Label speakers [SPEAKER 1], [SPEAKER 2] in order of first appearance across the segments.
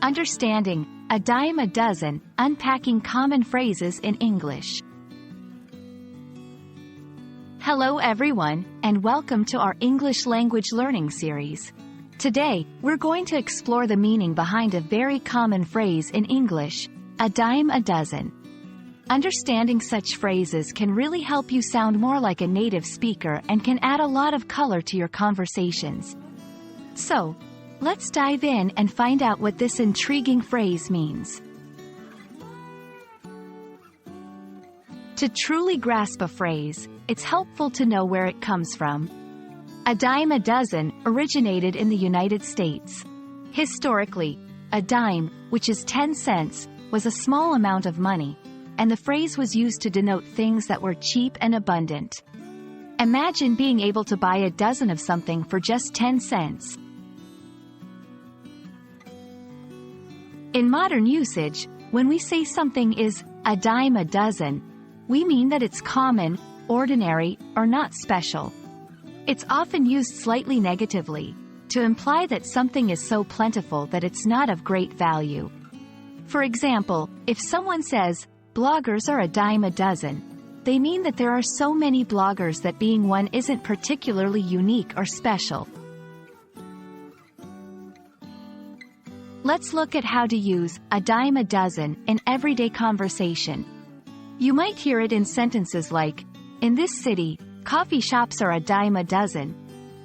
[SPEAKER 1] Understanding, a dime a dozen, unpacking common phrases in English. Hello everyone, and welcome to our English language learning series. Today, we're going to explore the meaning behind a very common phrase in English, a dime a dozen. Understanding such phrases can really help you sound more like a native speaker and can add a lot of color to your conversations. So, let's dive in and find out what this intriguing phrase means. To truly grasp a phrase, it's helpful to know where it comes from. A dime a dozen originated in the United States. Historically, a dime, which is 10 cents, was a small amount of money, and the phrase was used to denote things that were cheap and abundant. Imagine being able to buy a dozen of something for just 10 cents. In modern usage, when we say something is a dime a dozen, we mean that it's common, ordinary, or not special. It's often used slightly negatively, to imply that something is so plentiful that it's not of great value. For example, if someone says, bloggers are a dime a dozen, they mean that there are so many bloggers that being one isn't particularly unique or special. Let's look at how to use a dime a dozen in everyday conversation. You might hear it in sentences like, in this city, coffee shops are a dime a dozen,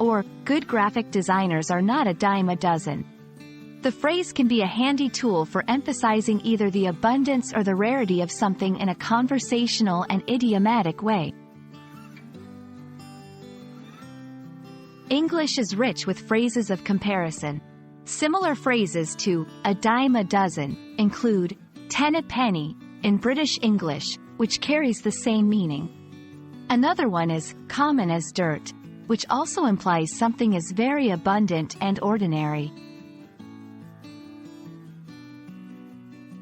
[SPEAKER 1] or good graphic designers are not a dime a dozen. The phrase can be a handy tool for emphasizing either the abundance or the rarity of something in a conversational and idiomatic way. English is rich with phrases of comparison. Similar phrases to a dime a dozen include 10 a penny in British English, which carries the same meaning. Another one is common as dirt, which also implies something is very abundant and ordinary.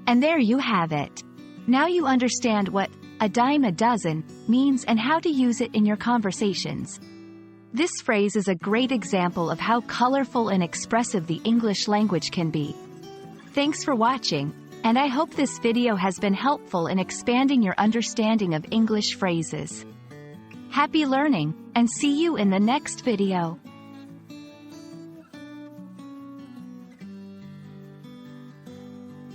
[SPEAKER 1] And there you have it. Now you understand what a dime a dozen means and how to use it in your conversations. This phrase is a great example of how colorful and expressive the English language can be. Thanks for watching, and I hope this video has been helpful in expanding your understanding of English phrases. Happy learning, and see you in the next video.